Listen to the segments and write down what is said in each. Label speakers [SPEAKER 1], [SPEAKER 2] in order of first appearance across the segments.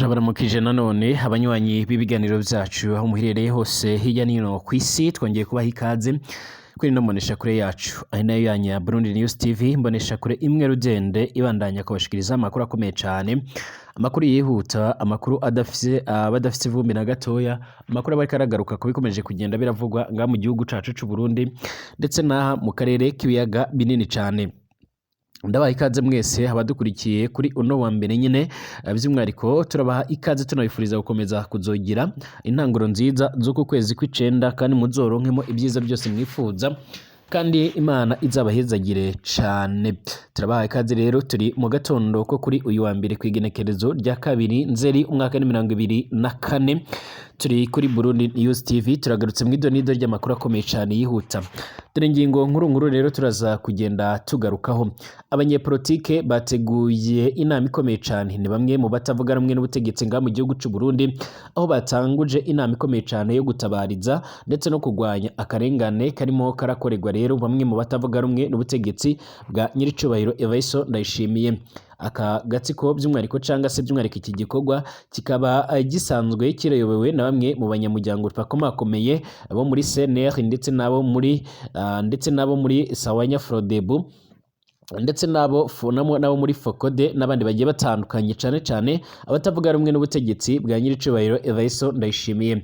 [SPEAKER 1] ndabaramukije nanone abanywanyi b'ibiganiro vyacu aho muherereye hose hirya nino kw'isi twongeye kubaha ikaze kuri ino mboneshakure yacu ari nayo yanya Burundi News TV, mboneshakure imwe rugende ibandanya kubashikiriza amakuru akomeye cane, amakuru yihuta, amakuru badafise ivumbi na gatoya, amakuru aba ariko aragaruka ku bikomeje kugenda biravugwa ngaha mu gihugu cacu c'u Burundi ndetse n'aha mu karere k'ibiyaga binini cane. Ndabaha ikaze mwese abadukurikiye kuri uno wa mbere nyine, by'umwihariko turabaha ikaze tunabifuriza gukomeza kuzogira intanguro nziza z'uku kwezi kw'icenda kandi muzoronkemo ibyiza byose mwifuza kandi Imana izabahezagire cane. Turabaha ikaze rero, turi mu gatondo ko kuri uyu wa mbere kw'igenekerezo rya 2 Nzeri umwaka 2024, turi kuri Burundi News TV, turagarutse mu idonido ry'amakuru akomeye cane yihuta. Dore ingingo nkuru rero turaza kugenda tugarukaho. Abanyepolitike bateguye inama ikomeye cane, ni bamwe mu batavuga rumwe n'ubutegetsi ngaha mu gihugu c'u Burundi, aho batanguje inama ikomeye cane yo gutabariza ndetse no kurwanya akarengane karimo karakorerwa rero bamwe mu batavuga rumwe n'ubutegetsi bwa nyiricubahiro Evariste Ndayishimiye. Aka gatsiko by'umwihariko canga se by'umwihariko iki gikorwa kikaba gisanzwe kireyobewe na bamwe mu banyamuryango bakomakomeye abo muri CNR ndetse nabo muri Sawanya Frodebu ndetse nabo muri Fokode n'abandi bagiye batandukanye cane abatavuga rumwe n'ubutegetsi bwa nyiricubahiro Evariste Ndayishimiye.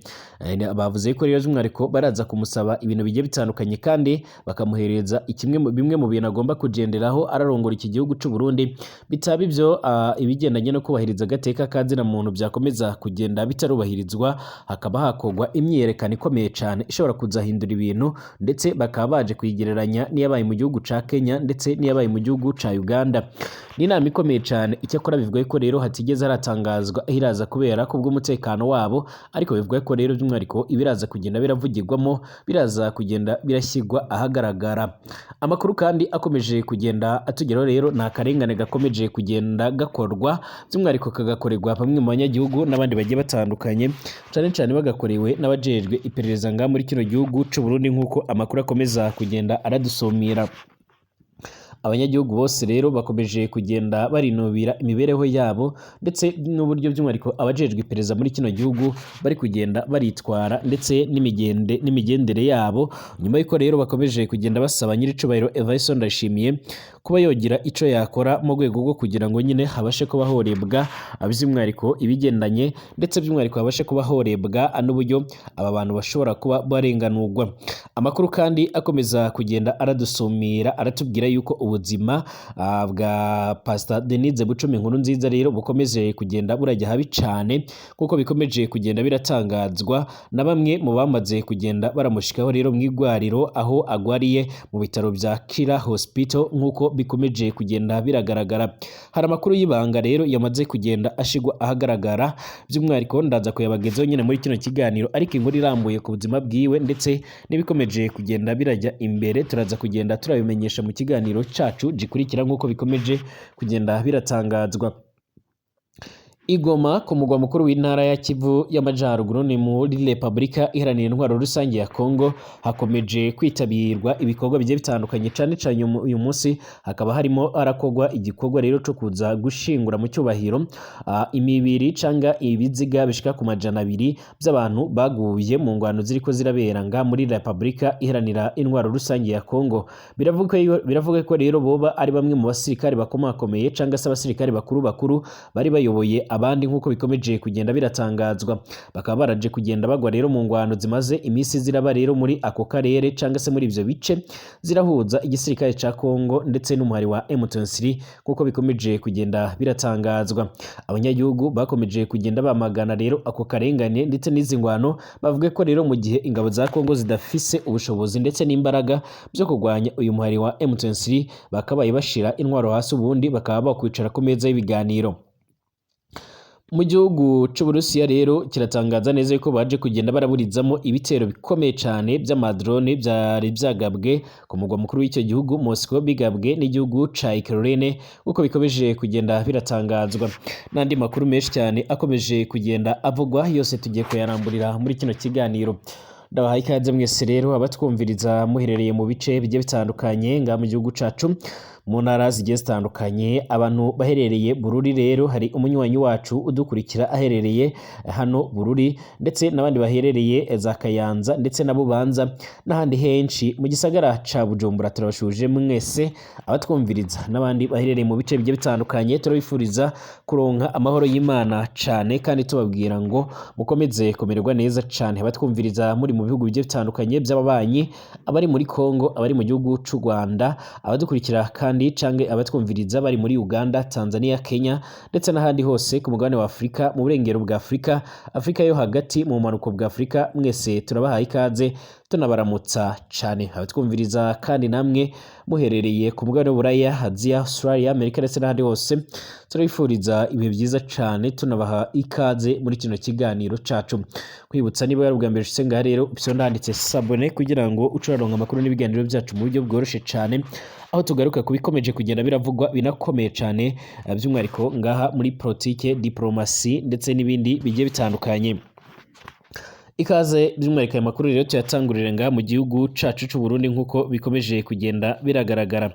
[SPEAKER 1] Bavuze ko rero by'umwihariko baraza kumusaba ibintu bigiye bitandukanye kandi bakamuhereza bimwe mu bintu agomba kugenderaho ararongora iki gihugu c'u Burundi, bitaba ibyo ibigendanye no kubahiriza agateka kazina muntu byakomeza kugenda bitarubahirizwa, hakaba hakorwa imyiyerekano ikomeye cane ishobora kuzahindura ibintu, ndetse bakaba baje kuyigereranya n'iyabaye mu gihugu ca Kenya ndetse n'iyabaye mu gihugu ca Uganda. Ni inama ikomeye cane, icyakora bivuga ko rero hatigeze haratangazwa iraza kubera ku bw'umutekano wabo, ariko bivuga ko rero by'umwihariko ibiraza kugenda biravugirwamo biraza kugenda birashyirwa ahagaragara. Amakuru kandi akomeje kugenda atugeraho rero nta karengane gakomeje kugenda gakorwa, by'umwihariko kagakorerwa bamwe mu banyagihugu n'abandi bagiye batandukanye, cane bagakorewe n'abajejwe iperereza ngaha muri kino gihugu c'u Burundi nk'uko amakuru akomeza kugenda aradusomera. Abanyagihugu bose rero bakomeje kugenda barinubira imibereho yabo ndetse n'uburyo by'umwihariko abajejwe iperereza muri kino gihugu bari kugenda baritwara ndetse n'imigendere yabo, nyuma y'uko rero bakomeje kugenda basaba nyiricubahiro Evariste Ndayishimiye kuba yogira ico yakora mu rwego rwo kugira ngo nyine habashe kuba horebwa by'umwihariko ibigendanye ndetse by'umwihariko habashe kuba horebwa n'uburyo aba bantu bashobora kuba barenganurwa. Amakuru kandi akomeza kugenda aradusumira aratubwira yuko ubuzima bwa Pastor Denise Bucumi Nkurunziza rero bukomeje kugenda burajya habi cane, kuko bikomeje kugenda biratangazwa na bamwe mu bamaze kugenda baramushikaho rero mu igwariro aho agwariye mu bitaro bya Kira Hospital nk'uko bikomeje kugenda biragaragara. Hari amakuru y'ibanga rero yamaze kugenda ashigwa ahagaragara, by'umwihariko ndaza kuyabagezaho nyine muri kino kiganiro, ariko inkuru irambuye ku buzima bwiwe ndetse n'ibikomeje kugenda birajya imbere turaza kugenda turabimenyesha mu kiganiro cacu gikurikira nk'uko bikomeje kugenda biratangazwa. Igoma ku mugwa mukuru w'intara ya Kivu y'Amajyaruguru ni muri Repubulika Iharanira Intwaro Rusange ya Kongo, hakomeje kwitabirwa ibikorwa bigiye bitandukanye cane uyu munsi hakaba harimo arakorwa igikorwa rero cyo kuza gushingura mu cyubahiro imibiri canga ibiziga bishika ku 200 by'abantu baguye mu ngwano ziriko zirabera nga muri Repubulika Iharanira Intwaro Rusange ya Kongo. Biravuga ko rero boba ari bamwe mu basirikare bakomakomeye canga se abasirikare bakuru bari bayoboye abandi nk'uko bikomeje kugenda biratangazwa, bakaba baraje kugenda bagwa rero mu ngwano zimaze imisi ziraba rero muri ako karere canga se muri ivyo bice zirahuza igisirikare ca Kongo ndetse n'umuhari wa M23 nk'uko bikomeje kugenda biratangazwa. Abanyagihugu bakomeje kugenda bamagana rero ako karengane ndetse n'izi ngwano, bavuga ko rero mu gihe ingabo za Kongo zidafise ubushobozi ndetse n'imbaraga byo kurwanya uyu muhari wa M23 bakabaye bashira intwaro hasi, ubundi bakaba bakwicara ku meza y'ibiganiro. Mu gihugu c'Uburusiya rero kiratangaza neza ko baje kugenda baraburizamo ibitero bikomeye cane by'amadrone byari byagabwe ku mugwa mukuru w'icyo gihugu Moscow, bigabwe n'igihugu ca Ukraine, uko bikomeje kugenda biratangazwa. N'andi makuru menshi cyane akomeje kugenda avugwa, yose tugiye kuyaramburira muri kino kiganiro. Ndabahaye ikaze mwese rero abatwumviriza muherereye mu bice bigiye bitandukanye nga mu gihugu cacu, mu ntara zigiye zitandukanye. Abantu baherereye Bururi rero hari umunywanyi wacu udukurikira aherereye hano Bururi, ndetse n'abandi baherereye za Kayanza ndetse na Bubanza n'ahandi henshi mu gisagara ca Bujumbura. Turabashuje mwese abatwumviriza, n'abandi baherereye mu bice bigiye bitandukanye turabifuriza kuronka amahoro y'Imana cane, kandi tubabwira ngo mukomeze kumererwa neza cane. Abatwumviriza muri mu bihugu bigiye bitandukanye by'ababanyi, abari muri Kongo, abari mu gihugu c'u Rwanda, abadukurikira kandi canke abatwumviriza bari muri Uganda, Tanzania, Kenya ndetse n'ahandi hose ku mugabane wa Afrika, mu burengero bwa Afrika, Afrika yo hagati, mu manuko bwa Afrika, mwese turabahaye ikaze tunabaramutsa cane. Abatwumviriza kandi namwe muherereye ku mugabane w'Uburaya, Aziya, Australia, Amerika ndetse n'ahandi hose, turabifuriza ibihe byiza cane, tunabaha ikaze muri kino kiganiro cacu. Kwibutsa niba yari ubwa mbere ushitse ngaha rero upsonda handitse sabone kugira ngo ucuraronka amakuru n'ibiganiro byacu mu buryo bworoshe cane, aho tugaruka kubikomeje kugenda biravugwa binakomeye cane, by'umwihariko ngaha muri politike, diplomasi ndetse n'ibindi bigiye bitandukanye. Ikaze by'umwihariko amakuru rero tuyatangurira ngaha mu gihugu cacu c'u Burundi nk'uko bikomeje kugenda biragaragara.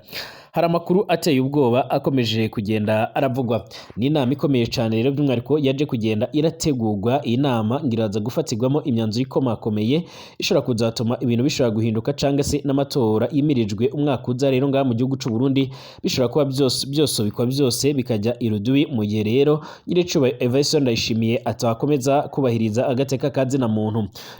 [SPEAKER 1] Hari amakuru ateye ubwoba akomeje kugenda aravugwa. Ni inama ikomeye cyane rero by'umwihariko yaje kugenda irategurwa. Iyi nama ngiraza gufatirwamo imyanzuro ikomakomeye ishobora kuzatuma ibintu bishobora guhinduka, cyangwa se n'amatora yimirijwe umwaka uza rero ngaha mu gihugu c'u Burundi bishobora kuba byose bikajya irudubi, mu gihe rero nyiricubahiro Evariste Ndayishimiye atakomeza kubahiriza agateka ka zina muntu.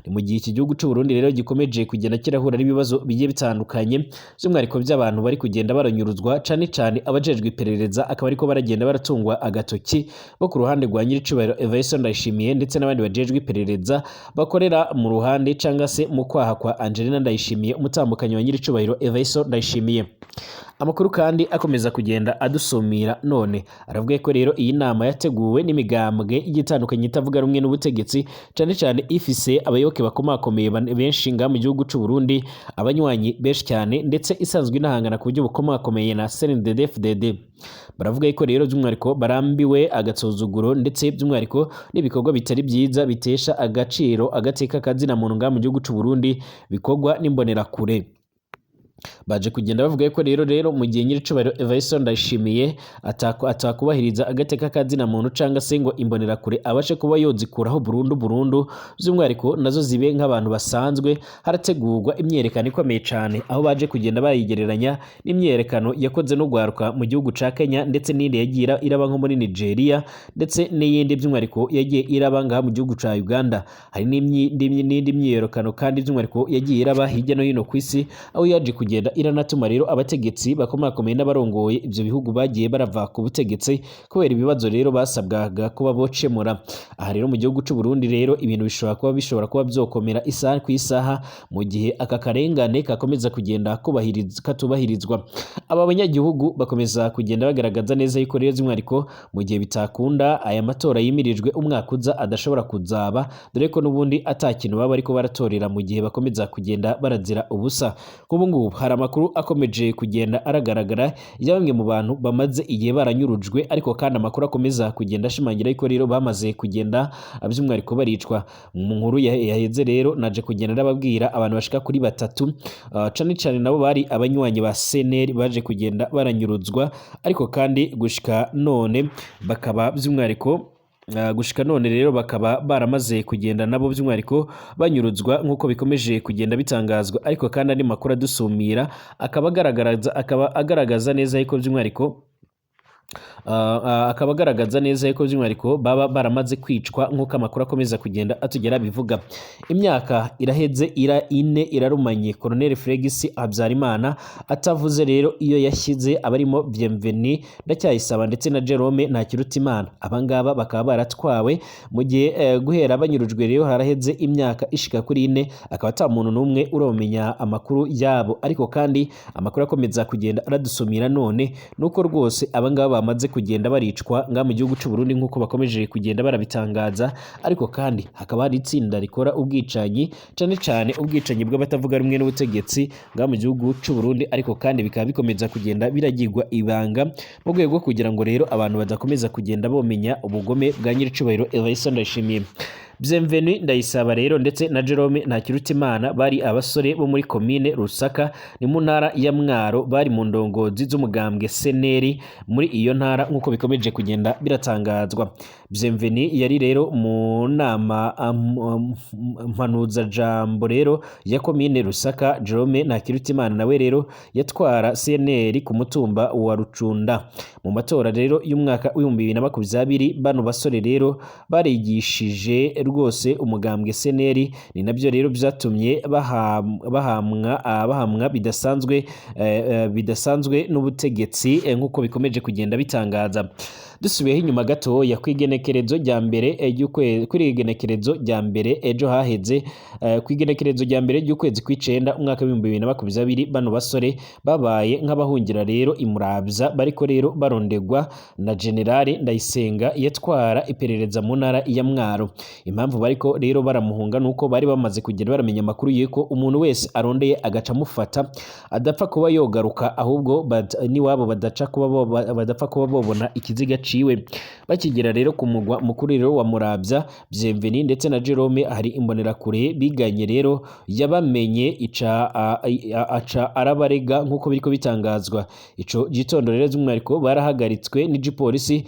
[SPEAKER 1] Ni mu gihe iki gihugu c'u Burundi rero gikomeje kugenda kirahura n'ibibazo bigiye bitandukanye, by'umwihariko by'abantu bari kugenda baranyuruzwa, cane cane abajejwe iperereza akaba ariko baragenda baratungwa agatoki bo ku ruhande rwa nyiricubahiro Evariste Ndayishimiye, ndetse n'abandi bajejwe iperereza bakorera mu ruhande cyangwa se mu kwaha kwa Angelina Ndayishimiye, umutambukanyi wa nyiricubahiro Evariste Ndayishimiye. Amakuru kandi akomeza kugenda adusumira none aravuga ko rero iyi nama yateguwe n'imigambwe igitandukanye itavuga rumwe n'ubutegetsi, cane cane ifise abayoboke bakomakomeye benshi ngaha mu gihugu c'u Burundi, abanywanyi benshi cyane, ndetse isanzwe inahangana ku buryo bukomakomeye na CNDD-FDD. Baravuga ko rero by'umwihariko barambiwe agasuzuguro, ndetse by'umwihariko n'ibikorwa bitari byiza bitesha agaciro agateka ka zina muntu ngaha mu gihugu c'u Burundi bikorwa n'imbonerakure. Baje kugenda bavuga ko rero mu gihe nyiricubahiro Evariste Ndayishimiye atakubahiriza agateka ka zina muntu, cyangwa se ngo imbonerakure abashe kuba yozikuraho burundu, by'umwihariko nazo zibe nk'abantu basanzwe. Harategurwa imyerekano ikomeye cyane, aho baje kugenda bayigereranya n'imyerekano yakoze no gwaruka mu gihugu ca Kenya, ndetse n'indi yagiye iraba nko muri Nigeria, ndetse n'iyindi by'umwihariko yagiye iraba ngaha mu gihugu ca Uganda. Hari n'indi myerekano kandi by'umwihariko yagiye iraba hirya no hino ku isi, aho yaje kugenda iranatuma rero abategetsi bakomakomeye n'abarongoye ibyo bihugu bagiye barava ku butegetsi kubera ibibazo rero basabwaga kuba bocemura. Aha rero mu gihugu c'u Burundi rero ibintu bishobora kuba byokomera isaha ku isaha, mu gihe aka karengane kakomeza kugenda katubahirizwa. Aba banyagihugu bakomeza kugenda bagaragaza neza yuko rero by'umwihariko mu gihe bitakunda aya matora yimirijwe umwaka uza adashobora kuzaba, dore ko n'ubundi atakintu baba ariko baratorera mu gihe bakomeza kugenda barazira ubusa. Nk'ubu ngubu hari amakuru akomeje kugenda aragaragara ya bamwe mu bantu bamaze igihe baranyurujwe, ariko kandi amakuru akomeza kugenda ashimangira yuko rero bamaze kugenda by'umwihariko baricwa. Mu nkuru yaheze rero naje kugenda ndababwira abantu bashika kuri batatu, cane cane nabo bari abanywanyi ba CNL baje kugenda baranyuruzwa, ariko kandi gushika none bakaba by'umwihariko gushika none rero bakaba baramaze kugenda nabo by'umwihariko banyuruzwa nk'uko bikomeje kugenda bitangazwa. Ariko kandi andi makuru adusumira akaba agaragaza neza yuko by'umwihariko akaba agaragaza neza yuko by'umwihariko baba baramaze kwicwa nk'uko amakuru akomeza kugenda atugera bivuga. Imyaka iraheze ine irarumanye Colonel Felix Habyarimana atavuze rero iyo yashyize abarimo Bienvenue Ndacyayisaba ndetse na Jerome Ntakirutimana. Abangaba bakaba baratwawe mu gihe guhera banyurujwe rero haraheze imyaka ishika kuri ine, akaba ata muntu n'umwe uromenya amakuru yabo. Ariko kandi amakuru akomeza kugenda aradusumira none nuko rwose abangaba bamaze kugenda baricwa nga mu gihugu cy'u Burundi nk'uko bakomeje kugenda barabitangaza. Ariko kandi hakaba hari itsinda rikora ubwicanyi, cyane cyane ubwicanyi bw'abatavuga rumwe n'ubutegetsi nga mu gihugu cy'u Burundi. Ariko kandi bikaba bikomeza kugenda biragirwa ibanga mu rwego rwo kugira ngo rero abantu badakomeza kugenda bomenya ubugome bwa nyiricubahiro Evariste Ndayishimiye. Bienvenue Ndayisaba rero ndetse na Jerome Ntakirutimana bari abasore bo muri komine Rusaka ni mu ntara ya Mwaro, bari mu ndongozi z'umugambwe seneri muri iyo ntara nk'uko bikomeje kugenda biratangazwa. Bienvenue yari rero mu nama mpanuza jambo rero ya komine Rusaka. Jerome Ntakirutimana nawe rero yatwara seneri ku mutumba wa Rucunda. Mu matora rero y'umwaka w'2020 bano basore rero barigishije rwose umugambwe seneri, ni nabyo rero byatumye bahamwa bidasanzwe n'ubutegetsi nk'uko bikomeje kugenda bitangaza. Dusubiyeho inyuma gatoya kwigenekerezo rya mbere ejo haheze kwigenekerezo rya mbere ry'ukwezi kw'icenda umwaka w'2020 bano basore babaye nk'abahungira rero imuravya, bariko rero barondegwa na Generale Ndayisenga yatwara iperereza mu ntara ya Mwaro. Impamvu bariko rero baramuhunga nuko bari bamaze kugenda baramenya amakuru yuko umuntu wese arondeye agaca mufata adapfa kuba yogaruka, ahubwo niwabo badapfa kuba bobona ikiziga ciwe. Bakigera rero ku mugwa mukuru rero wa Muravya, Bienvenue ndetse na Jerome hari imbonerakure biganye rero yabamenye aca arabarega nk'uko biriko bitangazwa. Ico gitondo rero z'umwariko barahagaritswe n'igipolisi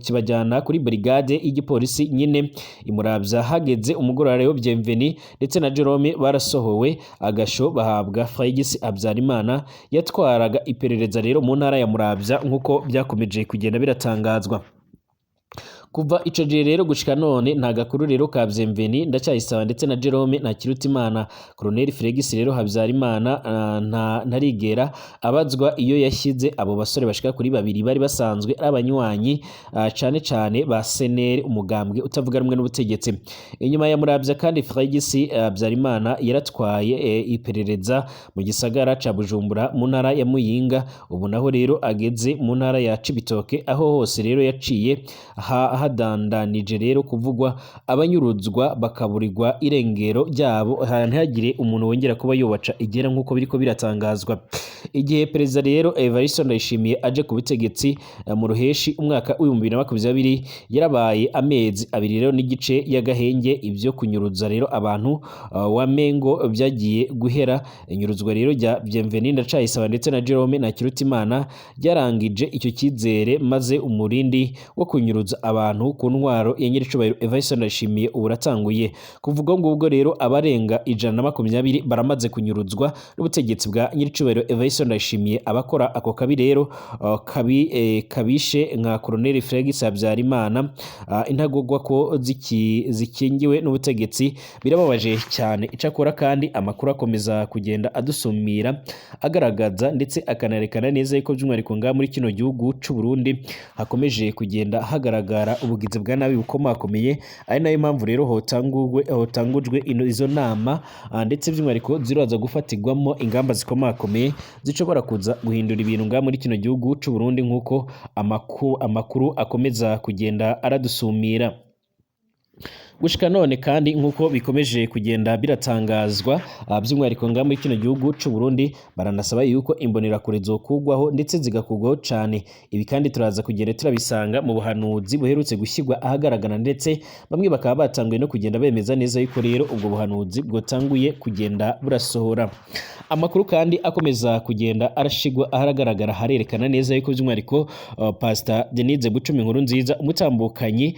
[SPEAKER 1] kibajyana kuri brigade y'igipolisi nyine imuravya. Hageze umugoroba rero Bienvenue ndetse na Jerome barasohowe agasho bahabwa Fregis Habyarimana yatwaraga iperereza rero mu ntara ya Muravya nk'uko byakomeje kugenda biratangazwa. Kuva ico gihe rero gushika none nta gakuru rero ka Bienvenue Ndacyayisaba ndetse na Jerome Ntakirutimana. Colonel Fregis rero Habyarimana ntarigera abazwa iyo yashyize abo basore bashika kuri babiri bari basanzwe abanywanyi cane ba seneri, umugambwe utavuga rumwe n'ubutegetsi. Inyuma ya Muravya kandi Fregis Habyarimana yaratwaye iperereza mu gisagara ca Bujumbura mu ntara ya Muyinga. Ubu naho rero ageze mu ntara ya Cibitoke, aho hose rero yaciye hadandanije rero kuvugwa abanyuruzwa bakaburirwa irengero ryabo, ntihagire umuntu wongera kuba yobaca igera nk'uko biriko biratangazwa. Igihe perezida rero Evariste Ndayishimiye aje ku butegetsi mu ruheshi umwaka w'2020 yarabaye amezi abiri rero n'igice y'agahenge. Ibyo kunyuruza rero abantu wamengo byagiye guhera. Inyuruzwa rero rya Bienvenue Ndacyayisaba ndetse na Jerome Ntakirutimana ryarangije icyo cyizere, maze umurindi wo kunyuruza abantu ku ntwaro ya nyiricubahiro Evariste Ndayishimiye uburatanguye. Kuvuga ngo ubwo rero abarenga 120 baramaze kunyuruzwa n'ubutegetsi bwa nyiricubahiro Evariste Ndayishimiye. Abakora ako kabi rero kabishe nka Colonel Fregis Habyarimana intagogwa ko zikingiwe n'ubutegetsi birababaje cyane. Icakora kandi amakuru akomeza kugenda adusumira agaragaza ndetse akanarekana neza yuko by'umwihariko nga muri kino gihugu c'u Burundi hakomeje kugenda hagaragara ubugizi bwa nabi bukomakomeye. Ari nayo mpamvu rero hotangujwe izo nama ndetse by'umwihariko ziraza gufatirwamo ingamba zikomakomeye zishobora kuza guhindura ibintu nga muri kino gihugu c'u Burundi nk'uko amakuru akomeza kugenda aradusumira. Gushika none kandi nk'uko bikomeje kugenda biratangazwa by'umwihariko nga muri kino gihugu c'u Burundi baranasaba yuko imbonerakure zokugwaho ndetse zigakugwaho cane. Ibi kandi turaza kugenda turabisanga mu buhanuzi buherutse gushyirwa ahagaragara, ndetse bamwe bakaba batanguye no kugenda bemeza neza yuko rero ubwo buhanuzi bwotanguye kugenda burasohora. Amakuru kandi akomeza kugenda arashigwa ahagaragara harerekana neza yuko by'umwihariko Pastor Denise Bucumi Nkurunziza umutambukanyi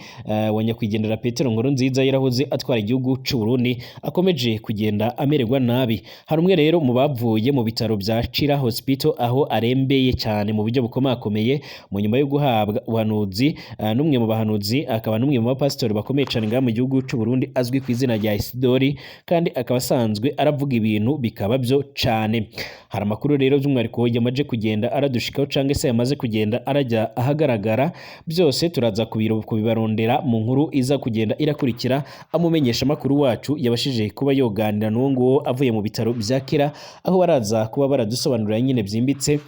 [SPEAKER 1] wa nyakwigendera Petero Nkurunziza yarahoze atwara igihugu c'u Burundi akomeje kugenda amererwa nabi. Hari umwe rero mu bavuye mu bitaro bya Chira Hospital aho arembeye cyane mu buryo bukomakomeye mu nyuma yo guhabwa ubuhanuzi n'umwe mu bahanuzi akaba n'umwe mu bapastori bakomeye cyane nga mu gihugu c'u Burundi azwi ku izina rya Isidori, kandi akaba asanzwe aravuga ibintu bikaba byo cyane. Hari amakuru rero by'umwihariko yamaje kugenda aradushikaho cyangwa se yamaze kugenda arajya ahagaragara. Byose turaza kubibarondera mu nkuru iza kugenda irakurikira. Amumenyesha amakuru wacu yabashije kuba yoganira n'uwo nguwo avuye mu bitaro bya Kira, aho baraza kuba baradusobanurira nyine byimbitse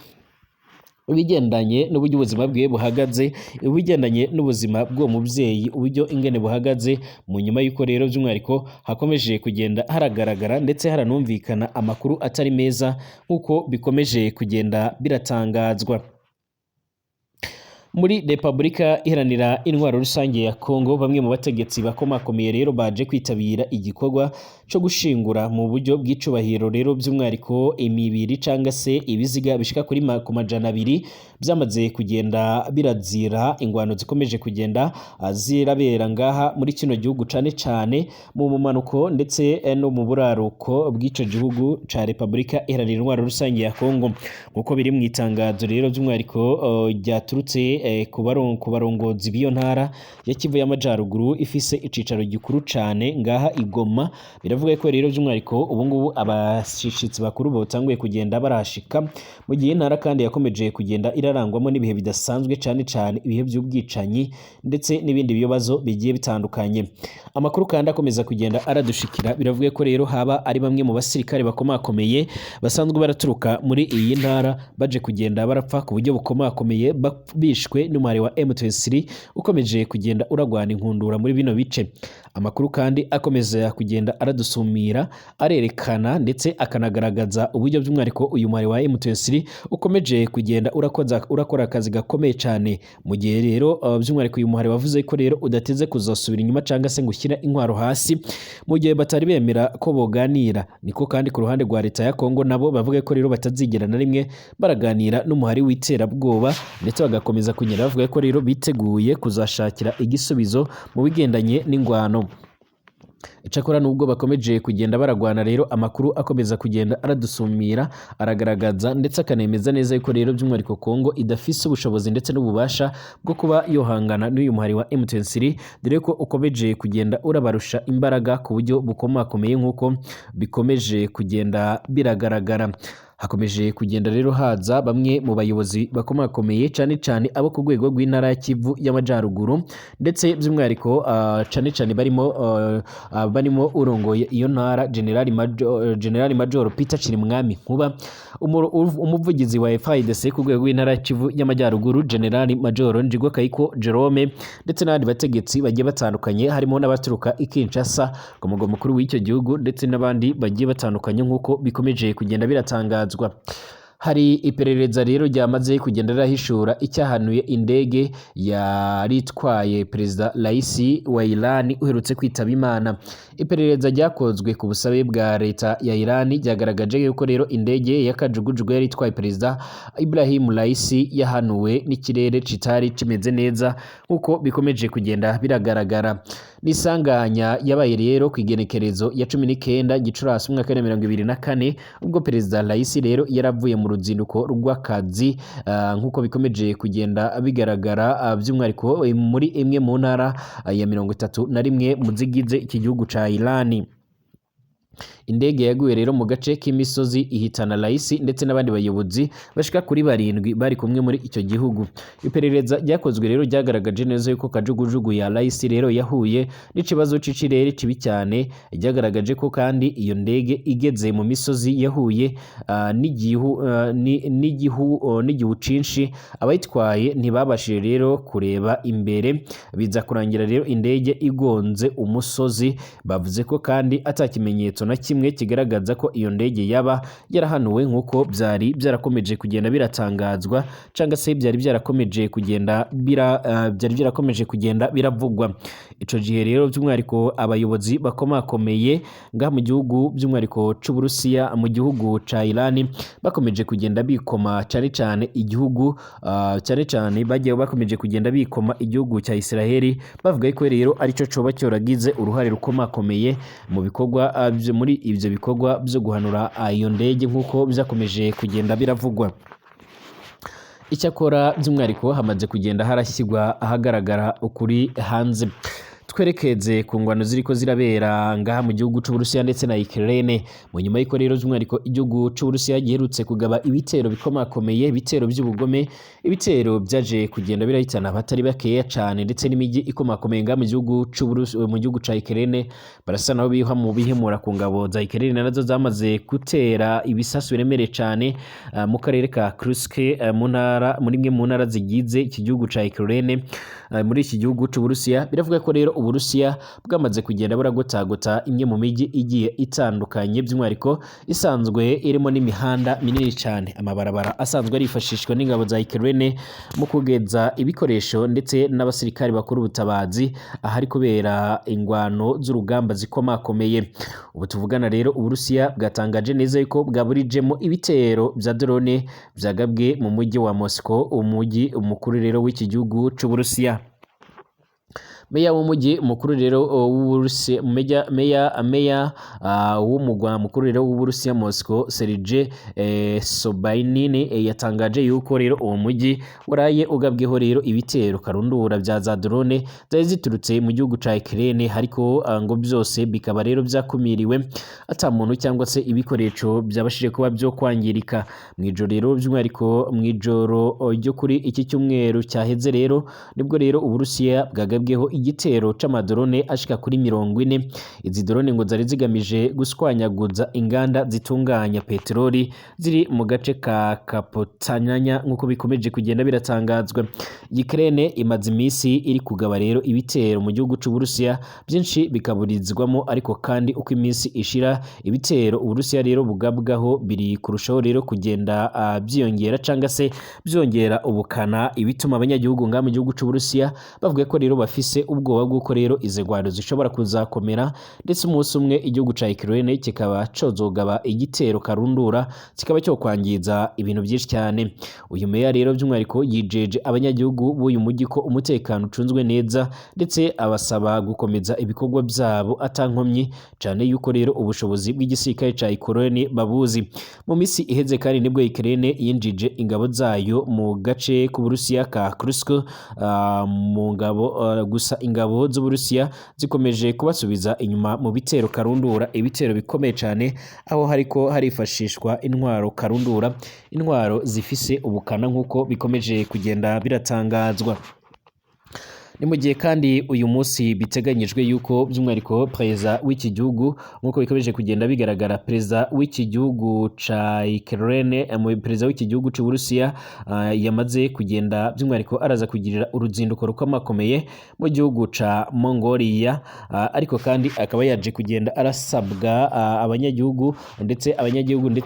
[SPEAKER 1] ibigendanye n'uburyo ubuzima bwe buhagaze, ibigendanye n'ubuzima bw'uwo mubyeyi, uburyo ingene buhagaze mu nyuma y'uko rero by'umwihariko hakomeje kugenda haragaragara ndetse haranumvikana amakuru atari meza nk'uko bikomeje kugenda biratangazwa. Muri Repubulika Iharanira Intwaro Rusange ya Kongo, bamwe mu bategetsi bakomakomeye rero baje kwitabira igikorwa cyo gushingura mu buryo bw'icubahiro rero by'umwariko imibiri canga se ibiziga bishika kuri ku majana abiri byamaze kugenda birazira ingwano zikomeje kugenda zirabera ngaha muri kino gihugu cane cane mu mumanuko ndetse no mu buraruko bw'ico gihugu ca Repubulika Iharanira Intwaro Rusange ya Kongo, nkuko biri mu itangazo rero by'umwariko ryaturutse ku barongozi b'iyo ntara ya Kivu y'Amajyaruguru ifise icicaro gikuru cane ngaha Igoma. Biravuga ko rero by'umwariko ubu ngubu abashishitsi bakuru botanguye kugenda barashika mu gihe intara kandi yakomeje kugenda irarangwamo n'ibihe bidasanzwe cane cane ibihe by'ubwicanyi ndetse n'ibindi bibazo bigiye bitandukanye. Amakuru kandi akomeza kugenda aradushikira, biravuga ko rero haba ari bamwe mu basirikare bakomakomeye basanzwe baraturuka muri iyi ntara baje kugenda barapfa ku buryo bukomakomeye bishwe n'umwari wa M23 ukomeje kugenda uragwana inkundura muri bino bice. Amakuru kandi akomeza kugenda aradusumira arerekana ndetse akanagaragaza uburyo by'umwariko uyu mwari wa M23 ukomeje kugenda urakora akazi gakomeye cyane, mu gihe rero by'umwariko uyu mwari wavuze ko rero udateze kuzosubira inyuma canga se ngushyira intwaro hasi mu gihe batari bemera ko boganira. Niko kandi ku ruhande rwa leta ya Kongo nabo bavuga ko rero batazigera na rimwe baraganira n'umuhari w'iterabwoba ndetse bagakomeza kunyera bavuga ko rero biteguye kuzashakira igisubizo mu bigendanye n'ingwano. Icakora nubwo bakomeje kugenda baragwana rero amakuru akomeza kugenda aradusumira aragaragaza ndetse akanemeza neza yuko rero by'umwariko Kongo idafise ubushobozi ndetse n'ububasha bwo kuba yohangana n'uyu muhari wa M23, dore ko ukomeje kugenda urabarusha imbaraga ku buryo bukomakomeye nk'uko bikomeje kugenda biragaragara. Hakomeje kugenda rero haza bamwe mu bayobozi bakomakomeye cane cane abo ku rwego rw'intara ya Kivu y'Amajyaruguru ndetse by'umwariko cane cane barimo urongoye iyo ntara General Major Peter Chirimwami Nkuba, umuvugizi wa FARDC ku rwego rw'intara ya Kivu y'Amajyaruguru General Major Njigwa Kayiko Jerome ndetse n'abandi bategetsi bagiye batandukanye harimo n'abaturuka i Kinshasa ku mugwa mukuru w'icyo gihugu ndetse n'abandi bagiye batandukanye nk'uko bikomeje kugenda biratangazwa. Hari iperereza rero ryamaze kugenda rahishura icyahanuye indege yari itwaye Perezida Raisi wa Iran uherutse kwitaba Imana. Iperereza ryakozwe ku busabe bwa leta ya Iran ryagaragaje yuko rero indege ya kajugujugu yari itwaye Perezida Ibrahim Raisi yahanuwe n'ikirere kitari kimeze neza nk'uko bikomeje kugenda biragaragara. Nisanganya yabaye rero ku igenekerezo ya 19 Gicurasi umwaka wa 2024 ubwo Perezida Raisi rero yaravuye mu ruzinduko rw'akazi nk'uko bikomeje kugenda bigaragara by'umwariko muri imwe mu ntara ya 31 mu zigize iki gihugu ca Iran. Indege yaguye rero mu gace k'imisozi ihitana Raisi ndetse n'abandi bayobozi bashika kuri 7 bari kumwe muri icyo gihugu. Iperereza ryakozwe rero ryagaragaje neza yuko kajugujugu ya Raisi rero yahuye n'ikibazo c'ikirere kibi cyane, ryagaragaje ko kandi iyo ndege igeze mu misozi yahuye n'igihu cinshi, abayitwaye ntibabashije rero kureba imbere, biza kurangira rero indege igonze umusozi. Bavuze ko kandi atakimenyetso na kimwe kigaragaza ko iyo ndege yaba yarahanuwe nk'uko byari byarakomeje kugenda biratangazwa cyangwa se byari byarakomeje kugenda biravugwa. Ico gihe rero by'umwariko abayobozi bakomakomeye ngaha mu gihugu by'umwariko c'Uburusiya mu gihugu ca Iran bakomeje kugenda bikoma cyane igihugu bagiye bakomeje kugenda bikoma igihugu cya Israeli, bavuga ko rero arico coba cyoragize uruhare rukomakomeye mu bikorwa muri ibyo bikorwa byo guhanura iyo ndege nk'uko byakomeje kugenda biravugwa. Icyakora by'umwariko hamaze kugenda harashyirwa ahagaragara ukuri hanze. Twerekeze ku ngwano ziriko zirabera ngaha mu gihugu c'Uburusiya ndetse na Ukraine. Mu nyuma y'iko rero by'umwariko igihugu c'Uburusiya giherutse kugaba ibitero bikomakomeye, ibitero by'ubugome, ibitero byaje kugenda birahitana abatari bakeya cyane ndetse n'imijyi ikomakomeye ngaha mu gihugu c'Uburusiya mu gihugu ca Ukraine. Barasa naho bihemura ku ngabo za Ukraine nazo zamaze gutera ibisasu biremereye cyane mu karere ka Kursk muri imwe mu ntara zigize iki gihugu ca Ukraine muri iki gihugu c'Uburusiya. Biravuga ko rero Uburusiya bwamaze kugenda buragotagota imwe mu miji igiye itandukanye by'umwihariko isanzwe irimo n'imihanda minini cyane, amabarabara asanzwe arifashishwa n'ingabo za Ukraine mu kugeza ibikoresho ndetse n'abasirikari bakuru ubutabazi ahari kubera ingwano z'urugamba zikomakomeye. Ubu tuvugana rero Uburusiya bwatangaje neza yuko bwaburijemo ibitero vya drone vyagabwe mu mujyi wa Moscow, umujyi umukuru rero w'iki gihugu c'Uburusiya. Meya w'umujyi mukuru rero w'Uburusiya, meya w'umugwa mukuru rero w'Uburusiya Moscow, Sergei Sobyanin yatangaje yuko rero uwo mujyi waraye ugabweho rero ibitero karundura vya za drone zari ziturutse mu gihugu ca Ukraine, hariko ngo byose bikaba rero vyakumiriwe ata muntu cyangwa se ibikoresho byabashije kuba byo kwangirika. Mwijoro rero by'umwihariko mwijoro ryo kuri iki cyumweru cyaheze rero nibwo rero Uburusiya bwagabweho igitero c'amadrone ashika kuri 40. Izi drone ngo zari zigamije guswanyaguza inganda zitunganya peteroli ziri mu gace ka Kapotanyanya nkuko bikomeje kugenda biratangazwa. Ukraine imaze imisi iri kugaba rero ibitero mu gihugu c'Uburusiya, byinshi bikaburizwamo, ariko kandi uko imisi ishira ibitero Uburusiya rero bugabwaho biri kurushaho rero kugenda byiyongera cyangwa se byongera ubukana, ibituma abanyagihugu nga mu gihugu c'Uburusiya bavuga ko rero bafise ubwoba bw'uko rero izi ngwano zishobora kuzakomera, ndetse umunsi umwe igihugu ca Ukraine kikaba cozogaba igitero karundura kikaba cyo kwangiza ibintu byinshi cyane. Uyu meya rero by'umwihariko yijeje abanyagihugu b'uyu mujyi ko umutekano ucunzwe neza, ndetse abasaba gukomeza ibikorwa byabo atankomyi cyane yuko rero ubushobozi bw'igisirikare ca Ukraine babuzi. Mu misi iheze kandi nibwo Ukraine yinjije ingabo zayo mu gace k'Uburusiya ka Kursk, mu ngabo gusa ingabo z'Uburusiya zikomeje kubasubiza inyuma mu bitero karundura, ibitero bikomeye cyane, aho hariko harifashishwa intwaro karundura, intwaro zifise ubukana nk'uko bikomeje kugenda biratangazwa. Ni mu gihe kandi uyu munsi biteganyijwe yuko by'umwihariko perezida w'iki gihugu nk'uko bikomeje kugenda bigaragara, perezida w'iki gihugu ca Ukraine, perezida w'iki gihugu c'Uburusiya yamaze kugenda by'umwihariko araza kugirira uruzinduko rukomakomeye mu gihugu ca Mongolia, ariko kandi akaba yaje kugenda arasabwa abanyagihugu ndetse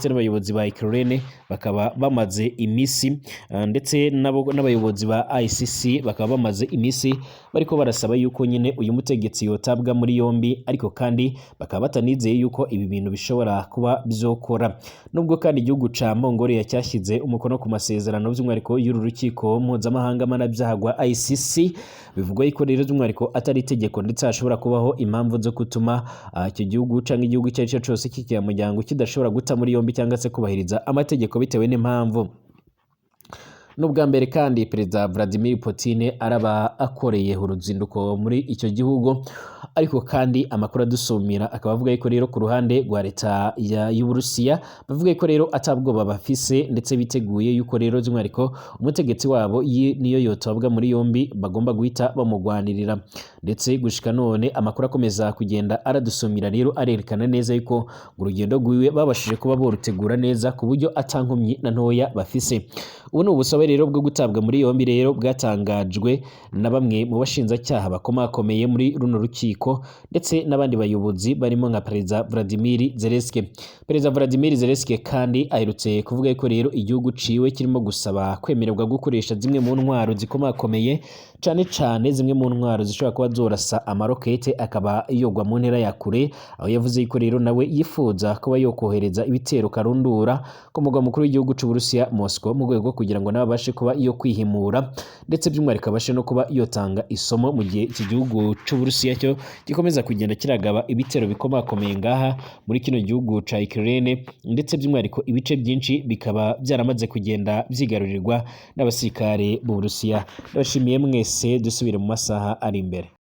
[SPEAKER 1] n'abayobozi ba Ukraine bakaba bamaze imisi, ndetse n'abayobozi ba ICC bakaba bamaze imisi bariko barasaba yuko nyine uyu mutegetsi yotabwa muri yombi, ariko kandi bakaba batanizeye yuko ibi bintu bishobora kuba byokora. Nubwo kandi igihugu ca Mongolia cyashyize umukono ku masezerano by'umwihariko y'uru rukiko mpuzamahanga mpanabyaha rwa ICC, bivugwa yuko rero by'umwihariko atari itegeko, ndetse hashobora kubaho impamvu zo gutuma icyo gihugu cyangwa igihugu icyo ari cyo cyose cy'ikiyamuryango kidashobora guta muri yombi cyangwa se kubahiriza amategeko bitewe n'impamvu. N'ubwa mbere kandi perezida Vladimir Putin araba akoreye uruzinduko muri icyo gihugu, ariko kandi amakuru adusumira akaba avuga yuko rero ku ruhande rwa leta y'Uburusiya bavuga yuko rero atabwoba bafise, ndetse biteguye yuko rero by'umwihariko umutegetsi wabo niyo yotabwa muri yombi bagomba guhita bamugwanirira. Ndetse gushika none amakuru akomeza kugenda aradusumira rero arerekana neza yuko urugendo rwiwe babashije kuba borutegura neza ku buryo atankomyi na ntoya bafise. Ubu ni ubusabe rero bwo gutabwa muri yombi rero bwatangajwe na bamwe mu bashinjacyaha bakomakomeye muri runo rukiko, ndetse n'abandi bayobozi barimo nka perezida Vladimir Zelensky. Perezida Vladimir Zelensky kandi aherutse kuvuga ko rero igihugu ciwe kirimo gusaba kwemererwa gukoresha zimwe mu ntwaro zikomakomeye, cyane zimwe mu ntwaro zishobora kuba zorasa amarokete akaba yogwa mu ntera ya kure, aho yavuze ko rero nawe yifuza kuba yokohereza ibitero karundura ku mugwa mukuru w'igihugu c'Uburusiya Moscow, mu rwego kugira ngo nabashe kuba iyo kwihimura, ndetse by'umwihariko abashe no kuba yotanga isomo mu gihe iki gihugu c'Uburusiya cyo gikomeza kugenda kiragaba ibitero bikomakomeye ngaha muri kino gihugu ca Ukraine, ndetse by'umwihariko ibice byinshi bikaba byaramaze kugenda byigarurirwa n'abasirikare b'Uburusiya. Ndabashimiye mwese, dusubire mu masaha ari imbere.